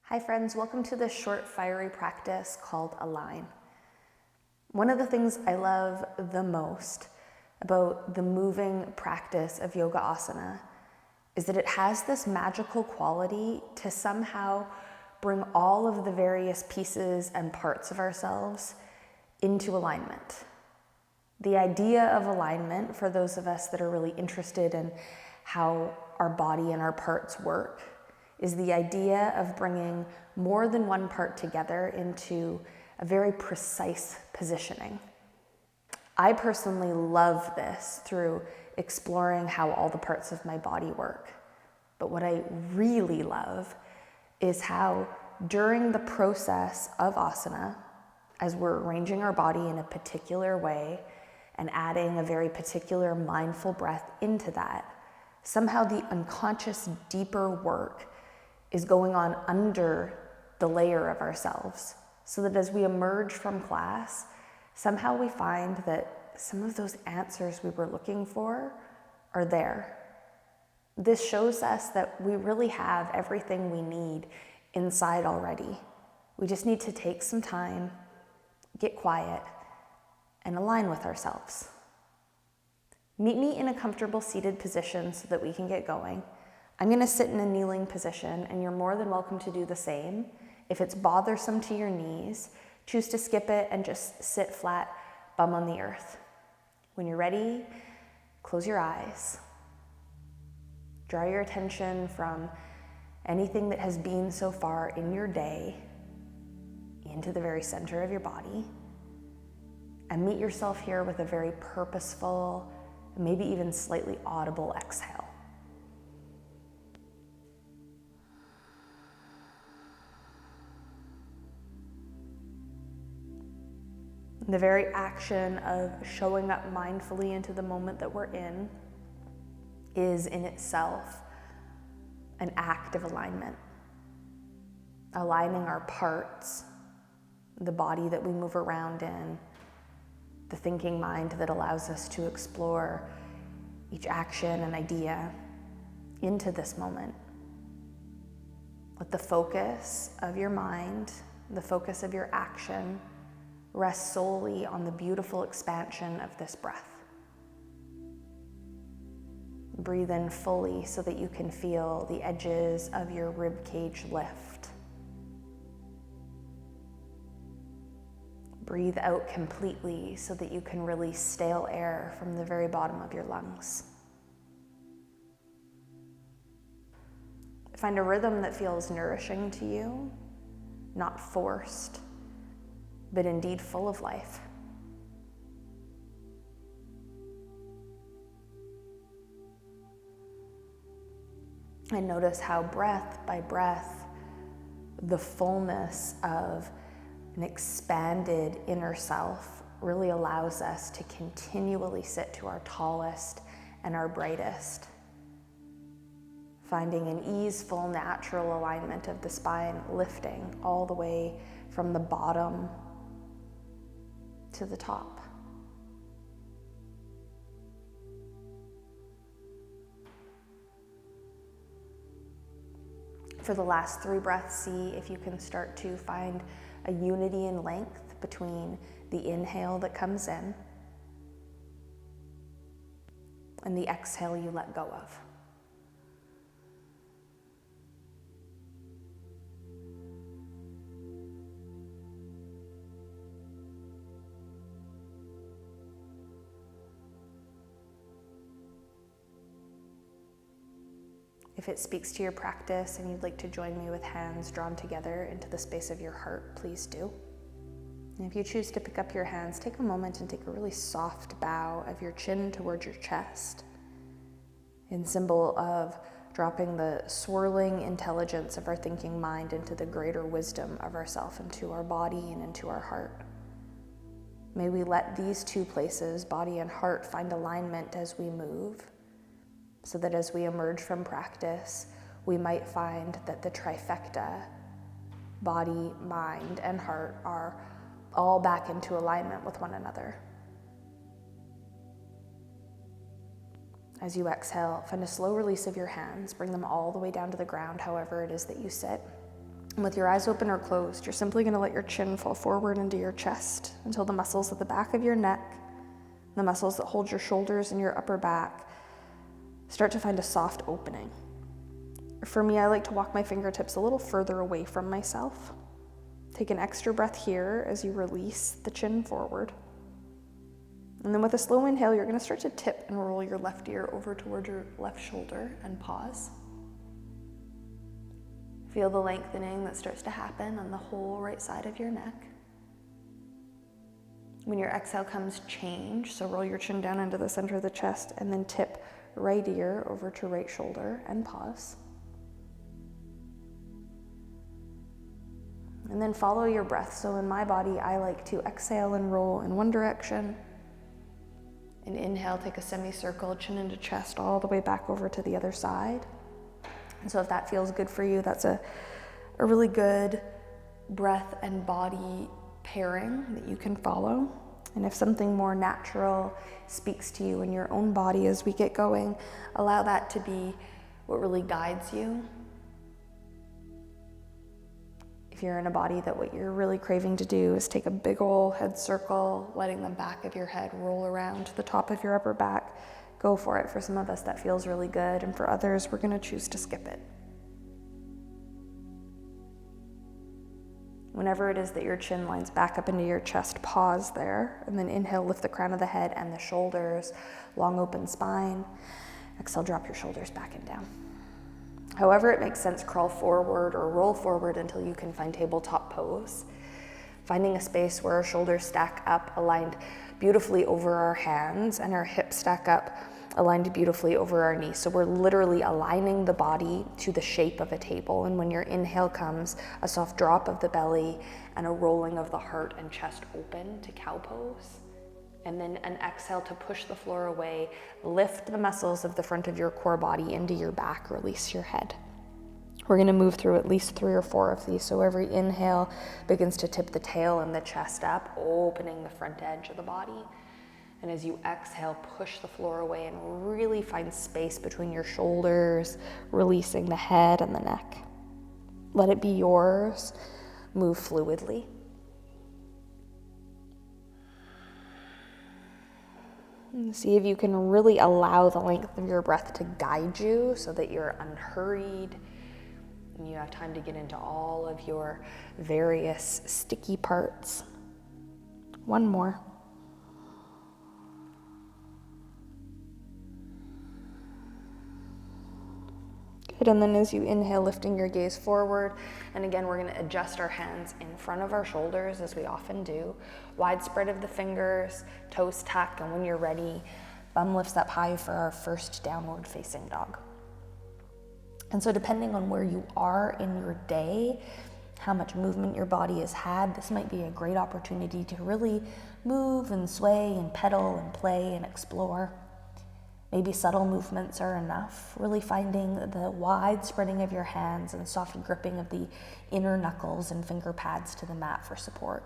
Hi friends, welcome to this short fiery practice called Align. One of the things I love the most about the moving practice of yoga asana is that it has this magical quality to somehow bring all of the various pieces and parts of ourselves into alignment. The idea of alignment, for those of us that are really interested in how our body and our parts work, is the idea of bringing more than one part together into a very precise positioning. I personally love this through exploring how all the parts of my body work. But what I really love is how during the process of asana, as we're arranging our body in a particular way and adding a very particular mindful breath into that, somehow the unconscious deeper work is going on under the layer of ourselves, so that as we emerge from class, somehow we find that some of those answers we were looking for are there. This shows us that we really have everything we need inside already. We just need to take some time, get quiet, and align with ourselves. Meet me in a comfortable seated position so that we can get going. I'm going to sit in a kneeling position, and you're more than welcome to do the same. If it's bothersome to your knees, choose to skip it and just sit flat, bum on the earth. When you're ready, close your eyes. Draw your attention from anything that has been so far in your day into the very center of your body, and meet yourself here with a very purposeful, maybe even slightly audible exhale. The very action of showing up mindfully into the moment that we're in is in itself an act of alignment. Aligning our parts, the body that we move around in, the thinking mind that allows us to explore each action and idea into this moment. Let the focus of your mind, the focus of your action, rest solely on the beautiful expansion of this breath. Breathe in fully so that you can feel the edges of your rib cage lift. Breathe out completely so that you can release stale air from the very bottom of your lungs. Find a rhythm that feels nourishing to you, not forced, but indeed full of life. And notice how breath by breath, the fullness of an expanded inner self really allows us to continually sit to our tallest and our brightest, finding an easeful, natural alignment of the spine, lifting all the way from the bottom to the top. For the last 3 breaths, see if you can start to find a unity in length between the inhale that comes in and the exhale you let go of. If it speaks to your practice and you'd like to join me with hands drawn together into the space of your heart, please do. And if you choose to pick up your hands, take a moment and take a really soft bow of your chin towards your chest in symbol of dropping the swirling intelligence of our thinking mind into the greater wisdom of ourself, into our body and into our heart. May we let these 2 places, body and heart, find alignment as we move, so that as we emerge from practice, we might find that the trifecta, body, mind, and heart, are all back into alignment with one another. As you exhale, find a slow release of your hands. Bring them all the way down to the ground, however it is that you sit. And with your eyes open or closed, you're simply going to let your chin fall forward into your chest until the muscles at the back of your neck, the muscles that hold your shoulders and your upper back, start to find a soft opening. For me, I like to walk my fingertips a little further away from myself. Take an extra breath here as you release the chin forward. And then with a slow inhale, you're going to start to tip and roll your left ear over toward your left shoulder and pause. Feel the lengthening that starts to happen on the whole right side of your neck. When your exhale comes, change. So roll your chin down into the center of the chest and then tip right ear over to right shoulder and pause. And then follow your breath. So in my body, I like to exhale and roll in one direction. And inhale, take a semicircle, chin into chest, all the way back over to the other side. And so if that feels good for you, that's a really good breath and body pairing that you can follow. And if something more natural speaks to you in your own body as we get going, allow that to be what really guides you. If you're in a body that what you're really craving to do is take a big ol' head circle, letting the back of your head roll around to the top of your upper back, go for it. For some of us, that feels really good, and for others, we're going to choose to skip it. Whenever it is that your chin lines back up into your chest, pause there, and then inhale, lift the crown of the head and the shoulders, long open spine. Exhale, drop your shoulders back and down. However it makes sense, crawl forward or roll forward until you can find tabletop pose. Finding a space where our shoulders stack up, aligned beautifully over our hands, and our hips stack up, aligned beautifully over our knees. So we're literally aligning the body to the shape of a table. And when your inhale comes, a soft drop of the belly and a rolling of the heart and chest open to cow pose. And then an exhale to push the floor away, lift the muscles of the front of your core body into your back, release your head. We're going to move through at least 3 or 4 of these. So every inhale begins to tip the tail and the chest up, opening the front edge of the body. And as you exhale, push the floor away and really find space between your shoulders, releasing the head and the neck. Let it be yours. Move fluidly. And see if you can really allow the length of your breath to guide you so that you're unhurried and you have time to get into all of your various sticky parts. One more. Good, and then as you inhale, lifting your gaze forward, and again, we're going to adjust our hands in front of our shoulders as we often do. Wide spread of the fingers, toes tuck, and when you're ready, bum lifts up high for our first downward facing dog. And so depending on where you are in your day, how much movement your body has had, this might be a great opportunity to really move and sway and pedal and play and explore. Maybe subtle movements are enough, really finding the wide spreading of your hands and soft gripping of the inner knuckles and finger pads to the mat for support.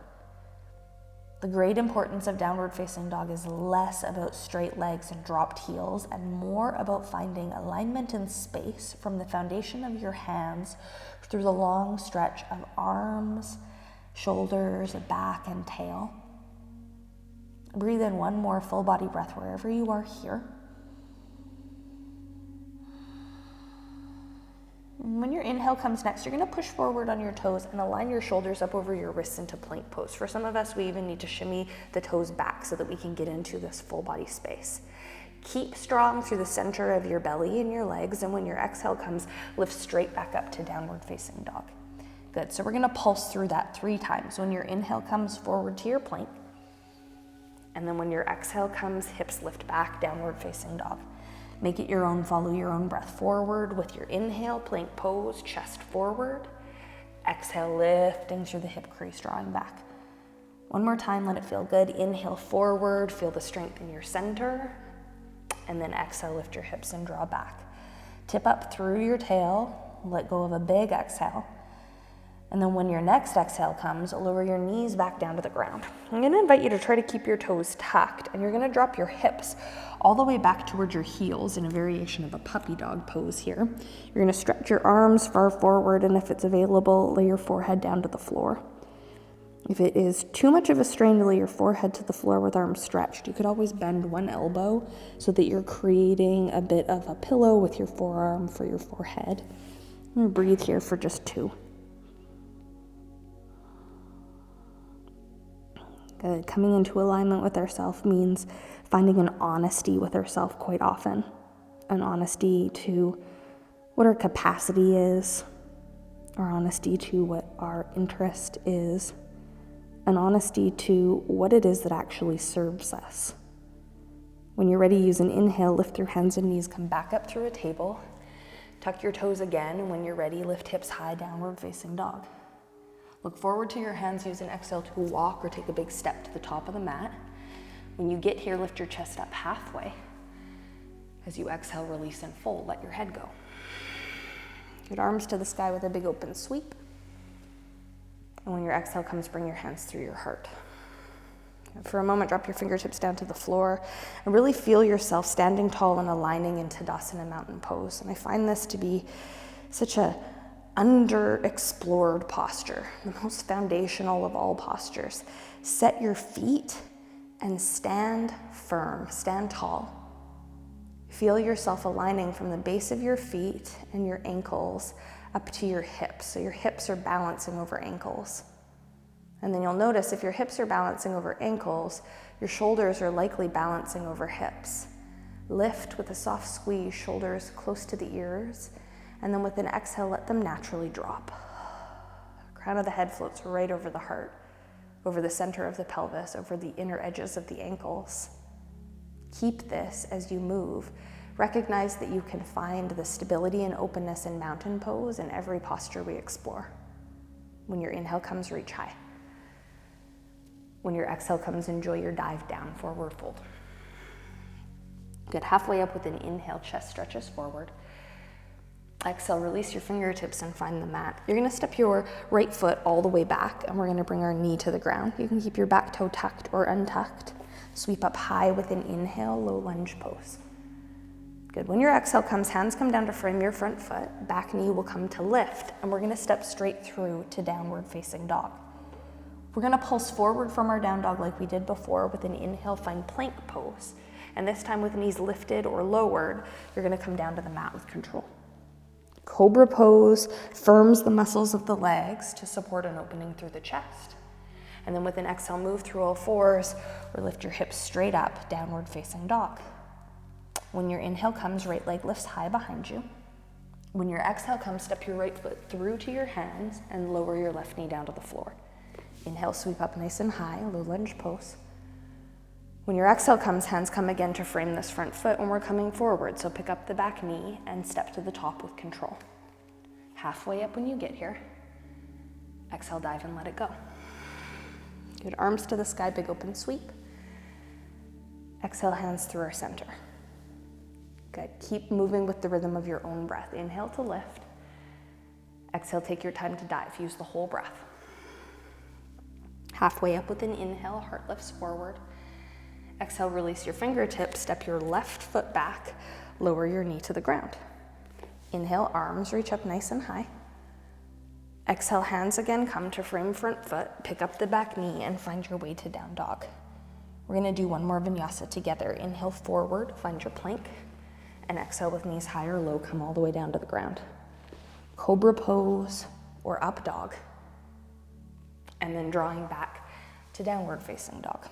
The great importance of downward facing dog is less about straight legs and dropped heels and more about finding alignment and space from the foundation of your hands through the long stretch of arms, shoulders, back, and tail. Breathe in one more full body breath wherever you are here. And when your inhale comes next, you're going to push forward on your toes and align your shoulders up over your wrists into plank pose. For some of us, we even need to shimmy the toes back so that we can get into this full body space. Keep strong through the center of your belly and your legs, and when your exhale comes, lift straight back up to downward facing dog. Good, so we're going to pulse through that 3 times. When your inhale comes, forward to your plank, and then when your exhale comes, hips lift back, downward facing dog. Make it your own, follow your own breath forward with your inhale, plank pose, chest forward. Exhale, lifting through the hip crease, drawing back. One more time, let it feel good. Inhale forward, feel the strength in your center. And then exhale, lift your hips and draw back. Tip up through your tail, let go of a big exhale. And then when your next exhale comes, lower your knees back down to the ground. I'm gonna invite you to try to keep your toes tucked, and you're gonna drop your hips all the way back towards your heels in a variation of a puppy dog pose here. You're gonna stretch your arms far forward, and if it's available, lay your forehead down to the floor. If it is too much of a strain to lay your forehead to the floor with arms stretched, you could always bend one elbow so that you're creating a bit of a pillow with your forearm for your forehead. I'm gonna breathe here for just 2. Coming into alignment with ourselves means finding an honesty with ourselves quite often. An honesty to what our capacity is, our honesty to what our interest is, an honesty to what it is that actually serves us. When you're ready, use an inhale, lift through hands and knees, come back up through a table, tuck your toes again, and when you're ready, lift hips high, downward facing dog. Look forward to your hands, use an exhale to walk or take a big step to the top of the mat. When you get here, lift your chest up halfway. As you exhale, release and fold, let your head go. Good, arms to the sky with a big open sweep. And when your exhale comes, bring your hands through your heart. For a moment, drop your fingertips down to the floor and really feel yourself standing tall and aligning in Tadasana mountain pose. And I find this to be such a underexplored posture, the most foundational of all postures. Set your feet and stand firm, stand tall. Feel yourself aligning from the base of your feet and your ankles up to your hips. So your hips are balancing over ankles. And then you'll notice if your hips are balancing over ankles, your shoulders are likely balancing over hips. Lift with a soft squeeze, shoulders close to the ears. And then with an exhale, let them naturally drop. Crown of the head floats right over the heart, over the center of the pelvis, over the inner edges of the ankles. Keep this as you move. Recognize that you can find the stability and openness in mountain pose in every posture we explore. When your inhale comes, reach high. When your exhale comes, enjoy your dive down, forward fold. Good, halfway up with an inhale, chest stretches forward. Exhale, release your fingertips and find the mat. You're gonna step your right foot all the way back and we're gonna bring our knee to the ground. You can keep your back toe tucked or untucked. Sweep up high with an inhale, low lunge pose. Good, when your exhale comes, hands come down to frame your front foot, back knee will come to lift, and we're gonna step straight through to downward facing dog. We're gonna pulse forward from our down dog like we did before with an inhale, find plank pose. And this time with knees lifted or lowered, you're gonna come down to the mat with control. Cobra pose firms the muscles of the legs to support an opening through the chest. And then with an exhale, move through all fours or lift your hips straight up, downward facing dog. When your inhale comes, right leg lifts high behind you. When your exhale comes, step your right foot through to your hands and lower your left knee down to the floor. Inhale, sweep up nice and high, low lunge pose. When your exhale comes, hands come again to frame this front foot when we're coming forward. So pick up the back knee and step to the top with control. Halfway up when you get here. Exhale, dive and let it go. Good, arms to the sky, big open sweep. Exhale, hands through our center. Good, keep moving with the rhythm of your own breath. Inhale to lift. Exhale, take your time to dive. Use the whole breath. Halfway up with an inhale, heart lifts forward. Exhale, release your fingertips, step your left foot back, lower your knee to the ground. Inhale, arms reach up nice and high. Exhale, hands again come to frame front foot, pick up the back knee and find your way to down dog. We're gonna do one more vinyasa together. Inhale forward, find your plank, and exhale with knees high or low, come all the way down to the ground. Cobra pose or up dog. And then drawing back to downward facing dog.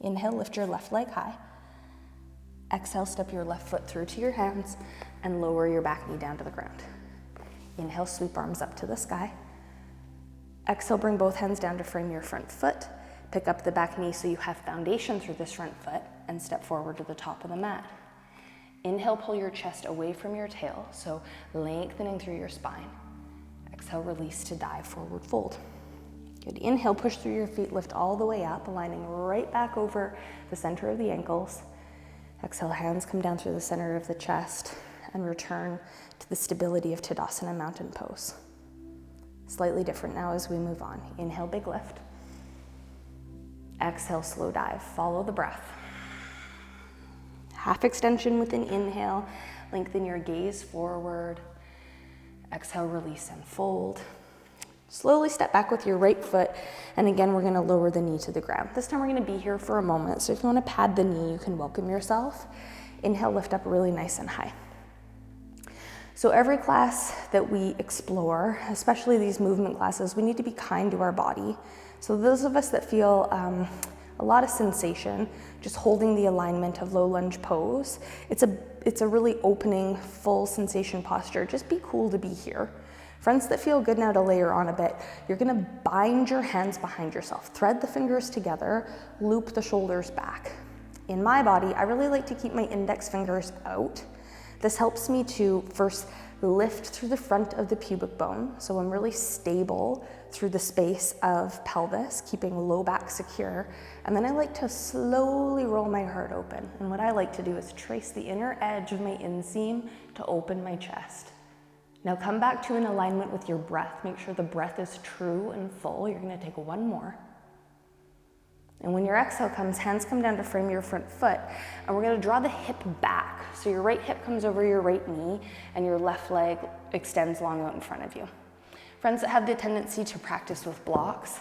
Inhale, lift your left leg high. Exhale, step your left foot through to your hands and lower your back knee down to the ground. Inhale, sweep arms up to the sky. Exhale, bring both hands down to frame your front foot. Pick up the back knee so you have foundation through this front foot and step forward to the top of the mat. Inhale, pull your chest away from your tail, so lengthening through your spine. Exhale, release to dive, forward fold. Good, inhale, push through your feet, lift all the way up, aligning right back over the center of the ankles. Exhale, hands come down through the center of the chest and return to the stability of Tadasana mountain pose. Slightly different now as we move on. Inhale, big lift. Exhale, slow dive. Follow the breath. Half extension with an inhale. Lengthen your gaze forward. Exhale, release and fold. Slowly step back with your right foot, and again, we're gonna lower the knee to the ground. This time we're gonna be here for a moment, so if you wanna pad the knee, you can welcome yourself. Inhale, lift up really nice and high. So every class that we explore, especially these movement classes, we need to be kind to our body. So those of us that feel a lot of sensation, just holding the alignment of low lunge pose, it's a really opening, full sensation posture. Just be cool to be here. Friends that feel good now to layer on a bit, you're gonna bind your hands behind yourself, thread the fingers together, loop the shoulders back. In my body, I really like to keep my index fingers out. This helps me to first lift through the front of the pubic bone, so I'm really stable through the space of pelvis, keeping low back secure. And then I like to slowly roll my heart open. And what I like to do is trace the inner edge of my inseam to open my chest. Now come back to an alignment with your breath. Make sure the breath is true and full. You're gonna take one more. And when your exhale comes, hands come down to frame your front foot, and we're gonna draw the hip back. So your right hip comes over your right knee, and your left leg extends long out in front of you. Friends that have the tendency to practice with blocks,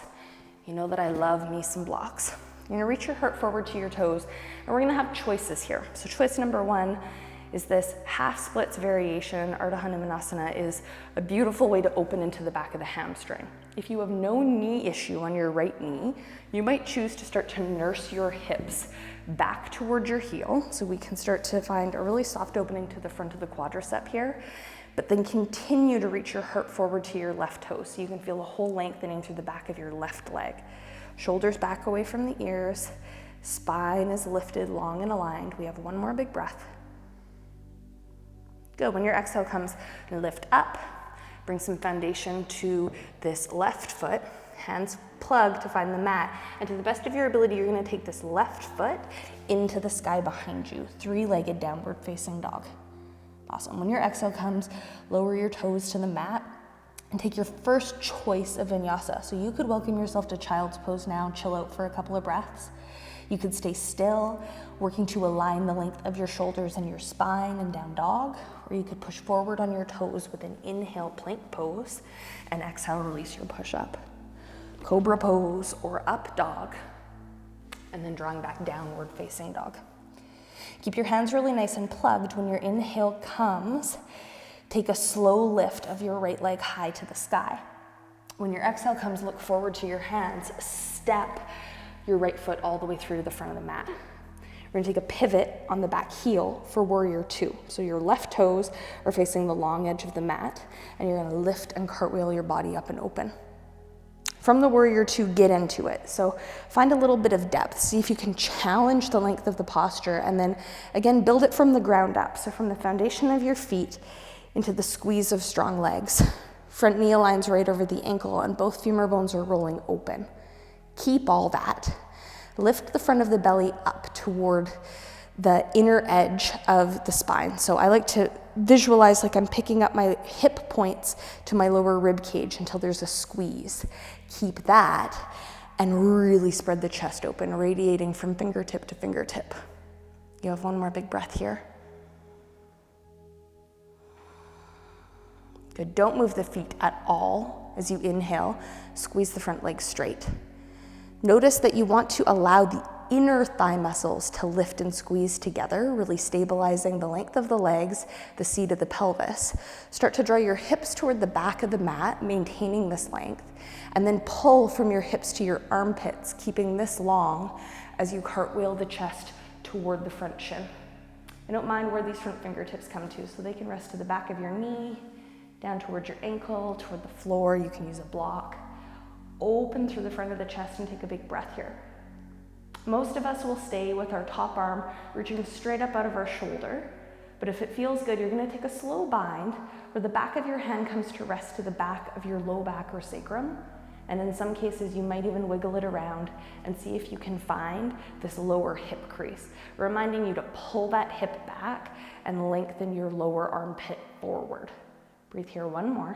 you know that I love me some blocks. You're gonna reach your heart forward to your toes, and we're gonna have choices here. So choice number one is this half splits variation. Ardha Hanumanasana is a beautiful way to open into the back of the hamstring. If you have no knee issue on your right knee, you might choose to start to nurse your hips back towards your heel. So we can start to find a really soft opening to the front of the quadricep here, but then continue to reach your heart forward to your left toe. So you can feel a whole lengthening through the back of your left leg. Shoulders back away from the ears. Spine is lifted long and aligned. We have one more big breath. Good. When your exhale comes, lift up, bring some foundation to this left foot, hands plug to find the mat, and to the best of your ability, you're gonna take this left foot into the sky behind you, three-legged downward facing dog. Awesome. When your exhale comes, lower your toes to the mat and take your first choice of vinyasa. So you could welcome yourself to child's pose now, chill out for a couple of breaths. You could stay still, working to align the length of your shoulders and your spine and down dog, or you could push forward on your toes with an inhale plank pose and exhale, release your push up. Cobra pose or up dog, and then drawing back downward facing dog. Keep your hands really nice and plugged. When your inhale comes, take a slow lift of your right leg high to the sky. When your exhale comes, look forward to your hands, step your right foot all the way through to the front of the mat. We're gonna take a pivot on the back heel for warrior two. So your left toes are facing the long edge of the mat, and you're gonna lift and cartwheel your body up and open. From the warrior two, get into it. So find a little bit of depth. See if you can challenge the length of the posture, and then again, build it from the ground up. So from the foundation of your feet into the squeeze of strong legs. Front knee aligns right over the ankle, and both femur bones are rolling open. Keep all that. Lift the front of the belly up toward the inner edge of the spine. So I like to visualize like I'm picking up my hip points to my lower rib cage until there's a squeeze. Keep that and really spread the chest open, radiating from fingertip to fingertip. You have one more big breath here. Good. Don't move the feet at all as you inhale. Squeeze the front leg straight. Notice that you want to allow the inner thigh muscles to lift and squeeze together, really stabilizing the length of the legs, the seat of the pelvis. Start to draw your hips toward the back of the mat, maintaining this length, and then pull from your hips to your armpits, keeping this long as you cartwheel the chest toward the front shin. I don't mind where these front fingertips come to, so they can rest to the back of your knee, down towards your ankle, toward the floor. You can use a block. Open through the front of the chest and take a big breath here. Most of us will stay with our top arm reaching straight up out of our shoulder, but if it feels good, you're gonna take a slow bind where the back of your hand comes to rest to the back of your low back or sacrum, and in some cases you might even wiggle it around and see if you can find this lower hip crease, reminding you to pull that hip back and lengthen your lower armpit forward. Breathe here, one more.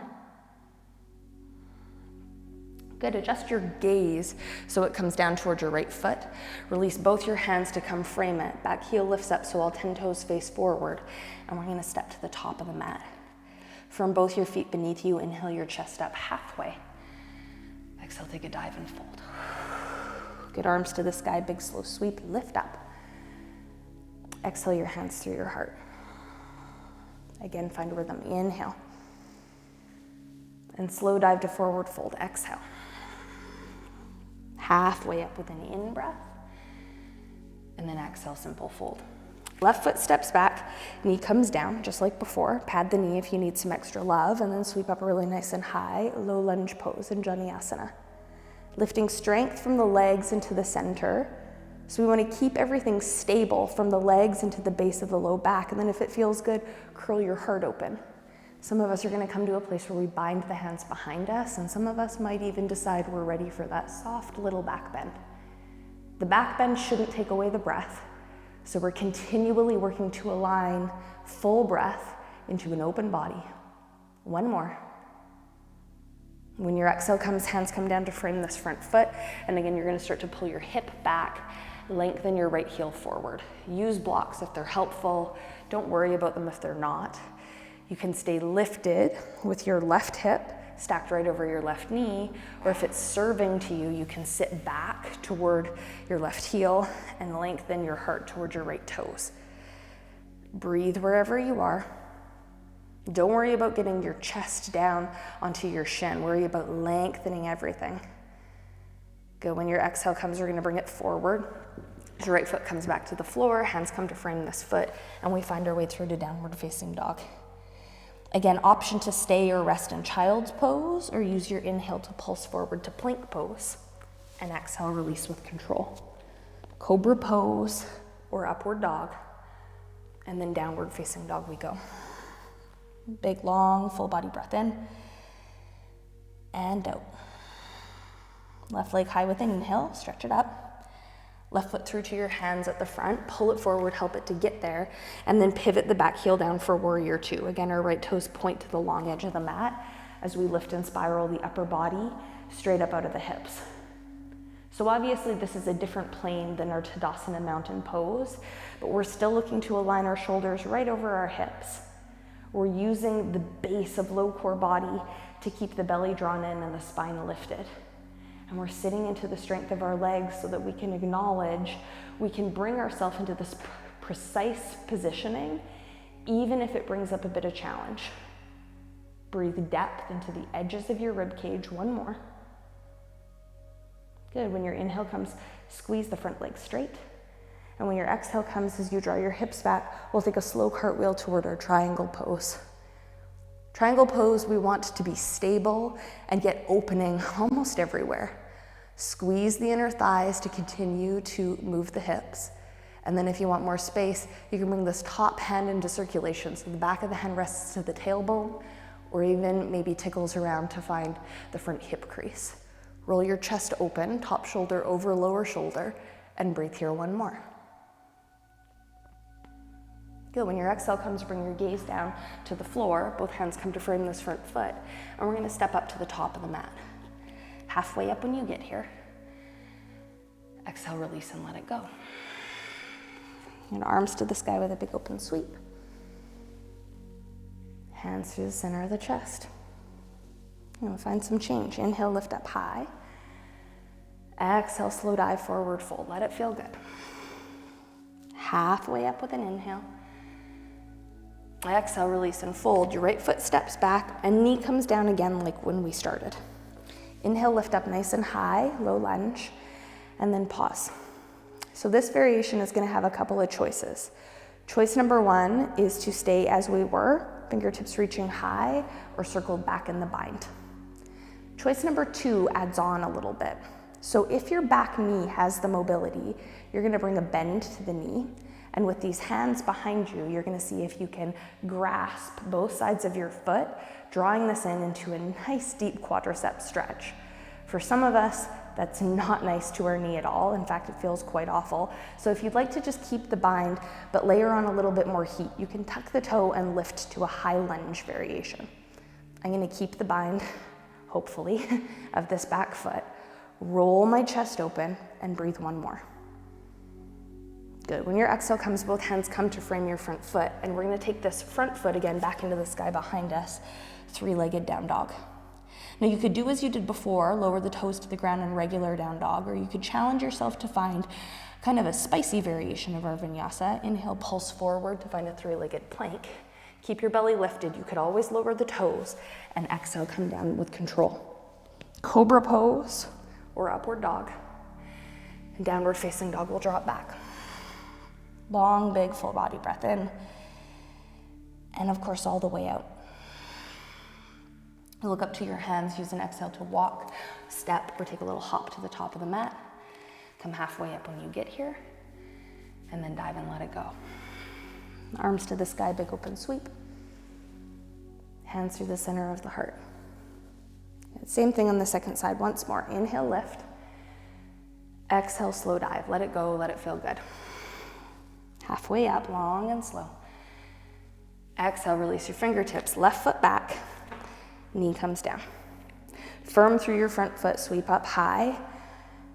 Good, adjust your gaze so it comes down towards your right foot. Release both your hands to come frame it. Back heel lifts up so all 10 toes face forward. And we're gonna step to the top of the mat. From both your feet beneath you, inhale your chest up halfway. Exhale, take a dive and fold. Good, arms to the sky, big slow sweep, lift up. Exhale your hands through your heart. Again, find rhythm, inhale. And slow dive to forward fold, exhale. Halfway up with an in-breath. And then exhale, simple fold. Left foot steps back, knee comes down, just like before. Pad the knee if you need some extra love, and then sweep up really nice and high, low lunge pose in Vinyasa. Lifting strength from the legs into the center. So we want to keep everything stable from the legs into the base of the low back, and then if it feels good, curl your heart open. Some of us are going to come to a place where we bind the hands behind us, and some of us might even decide we're ready for that soft little back bend. The back bend shouldn't take away the breath, so we're continually working to align full breath into an open body. One more. When your exhale comes, hands come down to frame this front foot, and again, you're going to start to pull your hip back, lengthen your right heel forward. Use blocks if they're helpful. Don't worry about them if they're not. You can stay lifted with your left hip stacked right over your left knee, or if it's serving to you, you can sit back toward your left heel and lengthen your heart towards your right toes. Breathe wherever you are. Don't worry about getting your chest down onto your shin. Worry about lengthening everything. Good. When your exhale comes, we're going to bring it forward. Your right foot comes back to the floor, hands come to frame this foot, and we find our way through to downward facing dog. Again, option to stay or rest in child's pose, or use your inhale to pulse forward to plank pose, and exhale, release with control. Cobra pose or upward dog, and then downward facing dog we go. Big, long, full body breath in, and out. Left leg high with an inhale, stretch it up. Left foot through to your hands at the front, pull it forward, help it to get there, and then pivot the back heel down for warrior two. Again, our right toes point to the long edge of the mat as we lift and spiral the upper body straight up out of the hips. So obviously this is a different plane than our Tadasana mountain pose, but we're still looking to align our shoulders right over our hips. We're using the base of low core body to keep the belly drawn in and the spine lifted. And we're sitting into the strength of our legs so that we can acknowledge, we can bring ourselves into this precise positioning, even if it brings up a bit of challenge. Breathe depth into the edges of your rib cage. One more. Good. When your inhale comes, squeeze the front leg straight. And when your exhale comes, as you draw your hips back, we'll take a slow cartwheel toward our triangle pose. Triangle pose, we want to be stable and get opening almost everywhere. Squeeze the inner thighs to continue to move the hips. And then if you want more space, you can bring this top hand into circulation. So the back of the hand rests to the tailbone, or even maybe tickles around to find the front hip crease. Roll your chest open, top shoulder over lower shoulder, and breathe here one more. Good. When your exhale comes, bring your gaze down to the floor. Both hands come to frame this front foot. And we're going to step up to the top of the mat. Halfway up when you get here. Exhale, release, and let it go. And arms to the sky with a big open sweep. Hands through the center of the chest. And we'll find some change. Inhale, lift up high. Exhale, slow dive, forward fold. Let it feel good. Halfway up with an inhale. Exhale, release and fold. Your right foot steps back and knee comes down again like when we started. Inhale, lift up nice and high, low lunge, and then pause. So this variation is going to have a couple of choices. Choice number one is to stay as we were, fingertips reaching high or circled back in the bind. Choice number two adds on a little bit. So if your back knee has the mobility, you're going to bring a bend to the knee. And with these hands behind you, you're going to see if you can grasp both sides of your foot, drawing this into a nice deep quadricep stretch. For some of us, that's not nice to our knee at all. In fact, it feels quite awful. So if you'd like to just keep the bind, but layer on a little bit more heat, you can tuck the toe and lift to a high lunge variation. I'm going to keep the bind, hopefully, of this back foot. Roll my chest open and breathe one more. Good. When your exhale comes, both hands come to frame your front foot, and we're gonna take this front foot again back into the sky behind us, three-legged down dog. Now you could do as you did before, lower the toes to the ground in regular down dog, or you could challenge yourself to find kind of a spicy variation of our vinyasa. Inhale, pulse forward to find a three-legged plank. Keep your belly lifted. You could always lower the toes, and exhale, come down with control. Cobra pose or upward dog. And downward facing dog will drop back. Long, big, full body breath in. And of course, all the way out. You look up to your hands, use an exhale to walk, step, or take a little hop to the top of the mat. Come halfway up when you get here, and then dive and let it go. Arms to the sky, big open sweep. Hands through the center of the heart. Same thing on the second side, once more. Inhale, lift. Exhale, slow dive. Let it go, let it feel good. Halfway up, long and slow. Exhale, release your fingertips. Left foot back, knee comes down. Firm through your front foot, sweep up high,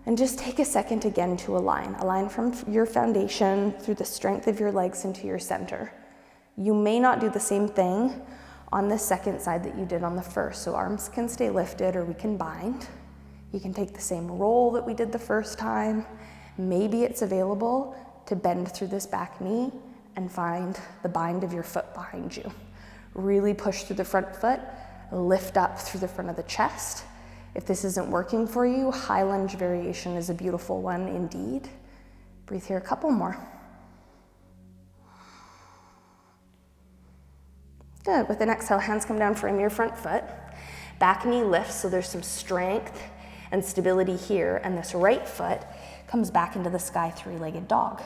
and just take a second again to align. Align from your foundation through the strength of your legs into your center. You may not do the same thing on the second side that you did on the first, so arms can stay lifted or we can bind. You can take the same roll that we did the first time. Maybe it's available to bend through this back knee and find the bind of your foot behind you. Really push through the front foot, lift up through the front of the chest. If this isn't working for you, high lunge variation is a beautiful one indeed. Breathe here a couple more. Good. With an exhale, hands come down, frame your front foot. Back knee lifts, so there's some strength and stability here, and this right foot comes back into the sky, three-legged dog.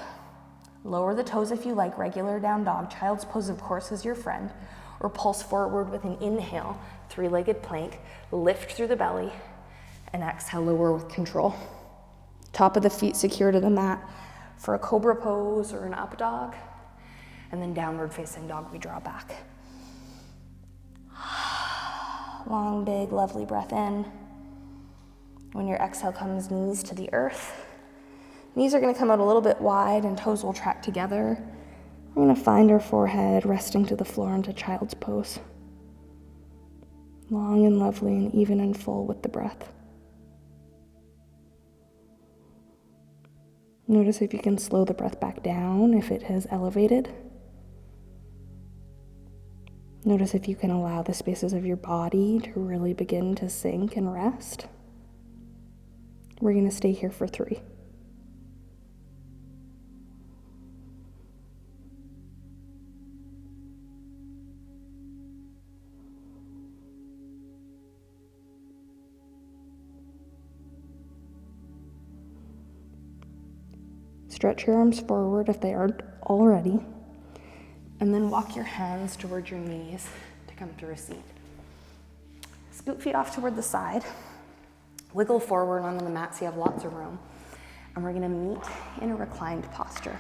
Lower the toes if you like, regular down dog. Child's pose, of course, is your friend. Or pulse forward with an inhale, three-legged plank. Lift through the belly, and exhale, lower with control. Top of the feet secure to the mat for a cobra pose or an up dog. And then downward facing dog, we draw back. Long, big, lovely breath in. When your exhale comes, knees to the earth. Knees are gonna come out a little bit wide and toes will track together. We're gonna find our forehead resting to the floor into child's pose. Long and lovely and even and full with the breath. Notice if you can slow the breath back down if it has elevated. Notice if you can allow the spaces of your body to really begin to sink and rest. We're gonna stay here for 3. Stretch your arms forward if they aren't already, and then walk your hands toward your knees to come to a seat. Scoot feet off toward the side. Wiggle forward onto the mat so you have lots of room. And we're gonna meet in a reclined posture.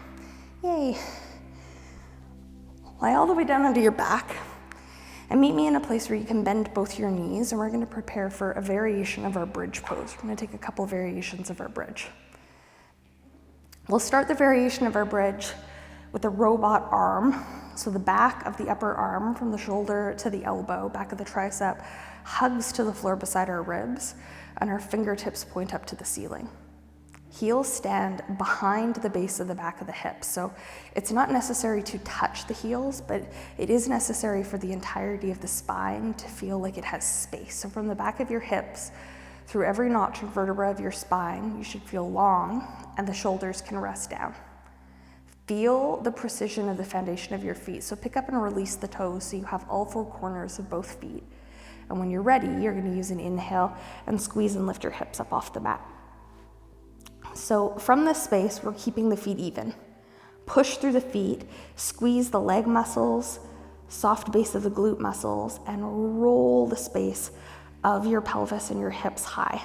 Yay. Lie all the way down onto your back and meet me in a place where you can bend both your knees, and we're gonna prepare for a variation of our bridge pose. We're gonna take a couple variations of our bridge. We'll start the variation of our bridge with a robot arm. So the back of the upper arm from the shoulder to the elbow, back of the tricep, hugs to the floor beside our ribs, and our fingertips point up to the ceiling. Heels stand behind the base of the back of the hips. So it's not necessary to touch the heels, but it is necessary for the entirety of the spine to feel like it has space. So from the back of your hips, through every notch and vertebra of your spine, you should feel long, and the shoulders can rest down. Feel the precision of the foundation of your feet. So pick up and release the toes so you have all 4 corners of both feet. And when you're ready, you're gonna use an inhale and squeeze and lift your hips up off the mat. So from this space, we're keeping the feet even. Push through the feet, squeeze the leg muscles, soft base of the glute muscles, and roll the space of your pelvis and your hips high.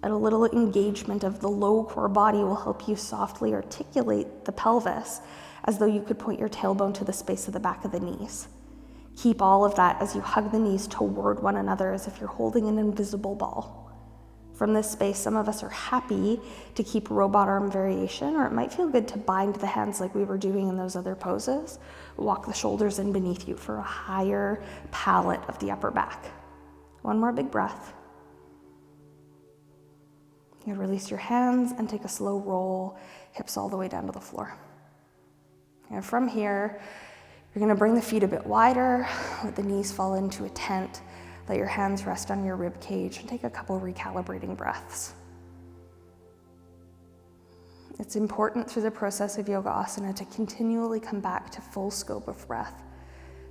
And a little engagement of the low core body will help you softly articulate the pelvis as though you could point your tailbone to the space of the back of the knees. Keep all of that as you hug the knees toward one another as if you're holding an invisible ball. From this space, some of us are happy to keep robot arm variation, or it might feel good to bind the hands like we were doing in those other poses. Walk the shoulders in beneath you for a higher palate of the upper back. One more big breath. You release your hands and take a slow roll, hips all the way down to the floor. And from here, you're going to bring the feet a bit wider, let the knees fall into a tent. Let your hands rest on your rib cage and take a couple recalibrating breaths. It's important through the process of yoga asana to continually come back to full scope of breath,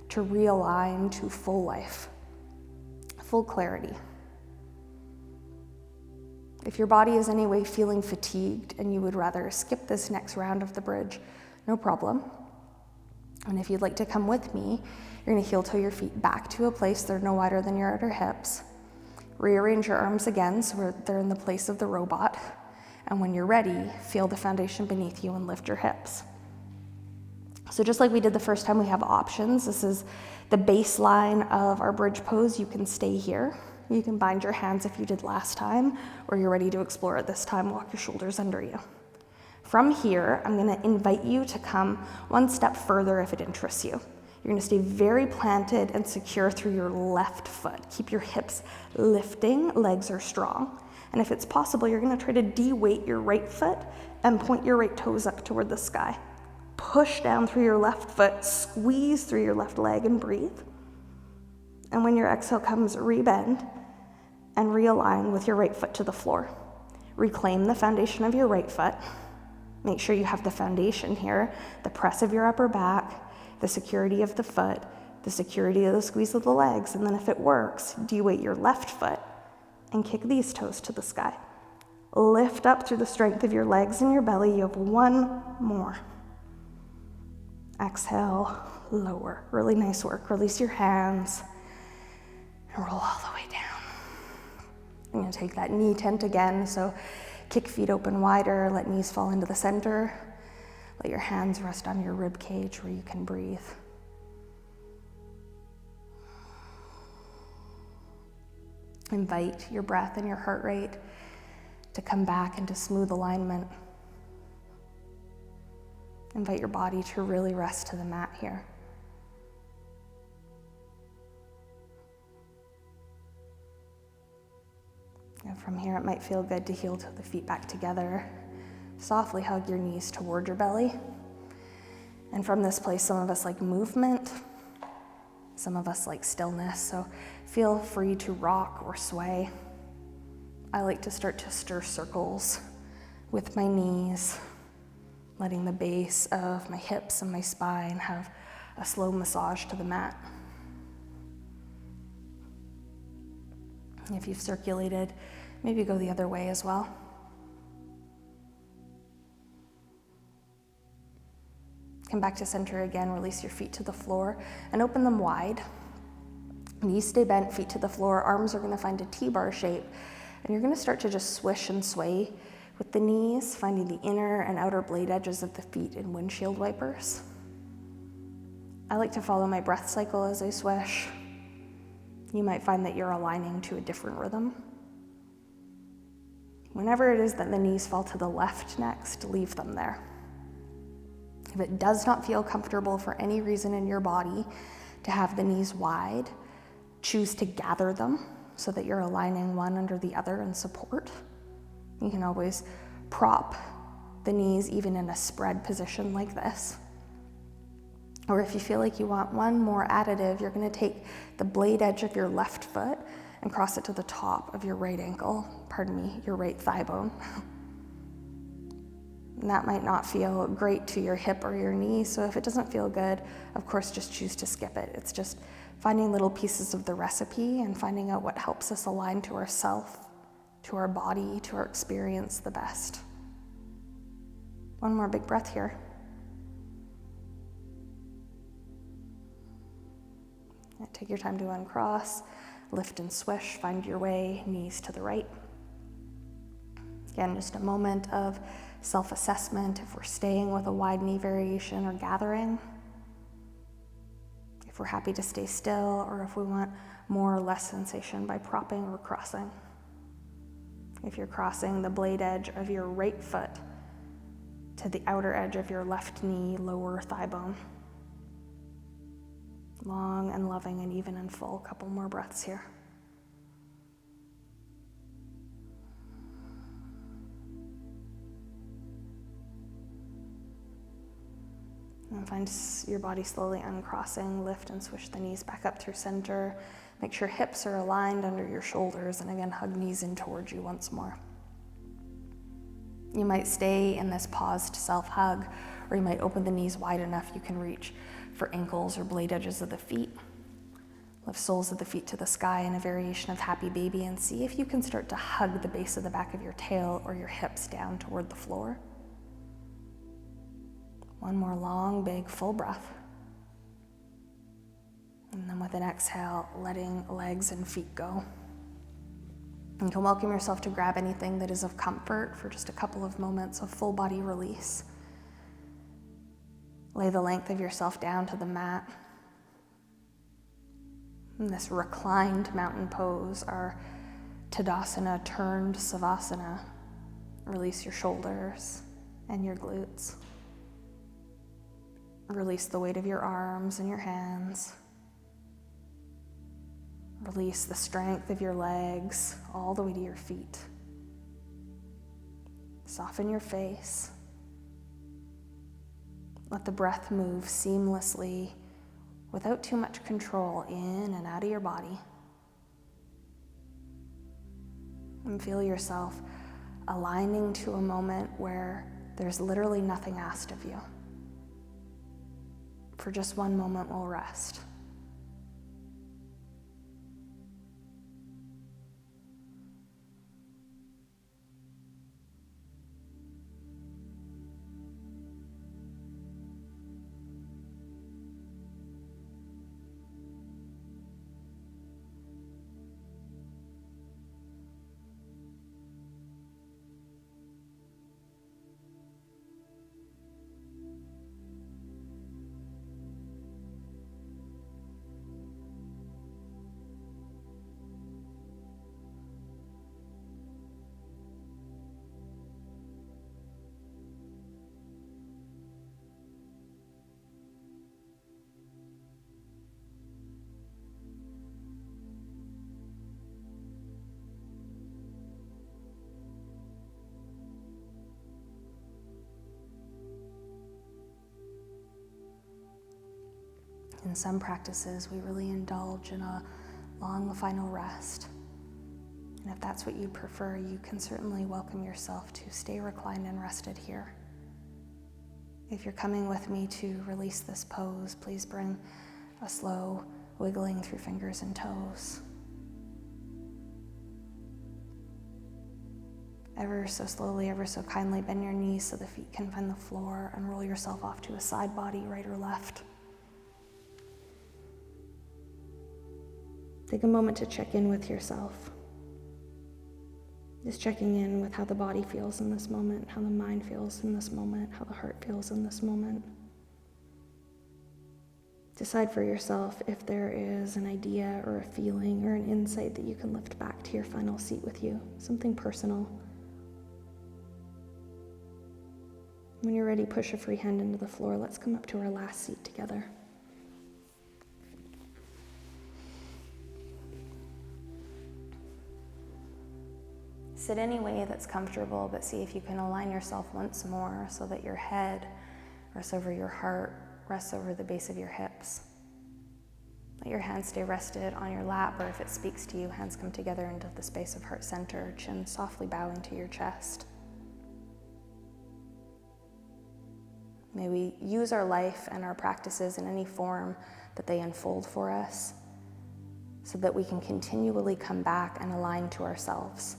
to realign to full life, full clarity. If your body is anyway feeling fatigued and you would rather skip this next round of the bridge, no problem. And if you'd like to come with me, you're going to heel toe your feet back to a place they're no wider than your outer hips. Rearrange your arms again so they're in the place of the robot. And when you're ready, feel the foundation beneath you and lift your hips. So just like we did the first time, we have options. This is the baseline of our bridge pose. You can stay here. You can bind your hands if you did last time, or you're ready to explore it this time. Walk your shoulders under you. From here, I'm going to invite you to come one step further if it interests you. You're going to stay very planted and secure through your left foot. Keep your hips lifting, legs are strong. And if it's possible, you're going to try to de-weight your right foot and point your right toes up toward the sky. Push down through your left foot, squeeze through your left leg and breathe. And when your exhale comes, rebend and realign with your right foot to the floor. Reclaim the foundation of your right foot. Make sure you have the foundation here, the press of your upper back, the security of the foot, the security of the squeeze of the legs, and then if it works, de-weight your left foot and kick these toes to the sky. Lift up through the strength of your legs and your belly. You have one more. Exhale, lower. Really nice work. Release your hands and roll all the way down. I'm going to take that knee tent again, so kick feet open wider, let knees fall into the center. Let your hands rest on your rib cage where you can breathe. Invite your breath and your heart rate to come back into smooth alignment. Invite your body to really rest to the mat here. And from here, it might feel good to heel toe the feet back together. Softly hug your knees toward your belly. And from this place, some of us like movement. Some of us like stillness, so feel free to rock or sway. I like to start to stir circles with my knees, letting the base of my hips and my spine have a slow massage to the mat. If you've circulated, maybe go the other way as well. Come back to center again, release your feet to the floor and open them wide. Knees stay bent, feet to the floor, arms are going to find a T-bar shape, and you're going to start to just swish and sway with the knees, finding the inner and outer blade edges of the feet in windshield wipers. I like to follow my breath cycle as I swish. You might find that you're aligning to a different rhythm. Whenever it is that the knees fall to the left next, leave them there. If it does not feel comfortable for any reason in your body to have the knees wide, choose to gather them so that you're aligning one under the other in support. You can always prop the knees even in a spread position like this. Or if you feel like you want one more additive, you're going to take the blade edge of your left foot and cross it to the top of your right ankle, your right thigh bone. And that might not feel great to your hip or your knee, so if it doesn't feel good, of course, just choose to skip it. It's just finding little pieces of the recipe and finding out what helps us align to ourself, to our body, to our experience the best. One more big breath here. Take your time to uncross, lift and swish, find your way, knees to the right. Again, just a moment of self-assessment if we're staying with a wide knee variation or gathering. if we're happy to stay still, or if we want more or less sensation by propping or crossing. If you're crossing the blade edge of your right foot to the outer edge of your left knee, lower thigh bone. Long and loving and even and full. Couple more breaths here. And find your body slowly uncrossing. Lift and swish the knees back up through center. Make sure hips are aligned under your shoulders, and again, hug knees in towards you once more. You might stay in this paused self-hug, or you might open the knees wide enough you can reach for ankles or blade edges of the feet. Lift soles of the feet to the sky in a variation of happy baby, and see if you can start to hug the base of the back of your tail or your hips down toward the floor. One more long, big, full breath. And then with an exhale, letting legs and feet go. You can welcome yourself to grab anything that is of comfort for just a couple of moments of full body release. Lay the length of yourself down to the mat. In this reclined mountain pose, our Tadasana turned Savasana. Release your shoulders and your glutes. Release the weight of your arms and your hands. Release the strength of your legs all the way to your feet. Soften your face. Let the breath move seamlessly without too much control in and out of your body. And feel yourself aligning to a moment where there's literally nothing asked of you. For just one moment, we'll rest. In some practices, we really indulge in a long final rest. And if that's what you prefer, you can certainly welcome yourself to stay reclined and rested here. If you're coming with me to release this pose, please bring a slow wiggling through fingers and toes. Ever so slowly, ever so kindly, bend your knees so the feet can find the floor, and roll yourself off to a side body, right or left. Take a moment to check in with yourself. Just checking in with how the body feels in this moment, how the mind feels in this moment, how the heart feels in this moment. Decide for yourself if there is an idea or a feeling or an insight that you can lift back to your final seat with you, something personal. When you're ready, push a free hand into the floor. Let's come up to our last seat together. Sit any way that's comfortable, but see if you can align yourself once more so that your head rests over your heart, rests over the base of your hips. Let your hands stay rested on your lap, or if it speaks to you, hands come together into the space of heart center, chin softly bowing to your chest. May we use our life and our practices in any form that they unfold for us, so that we can continually come back and align to ourselves,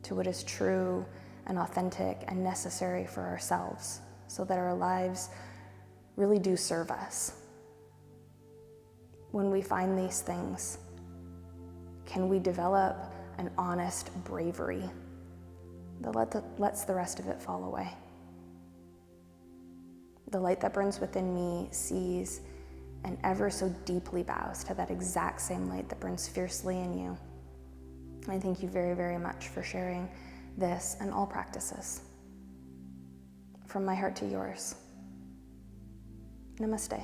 to what is true and authentic and necessary for ourselves, so that our lives really do serve us. When we find these things, can we develop an honest bravery that lets the rest of it fall away? The light that burns within me sees and ever so deeply bows to that exact same light that burns fiercely in you. I thank you very, very much for sharing this and all practices. From my heart to yours. Namaste.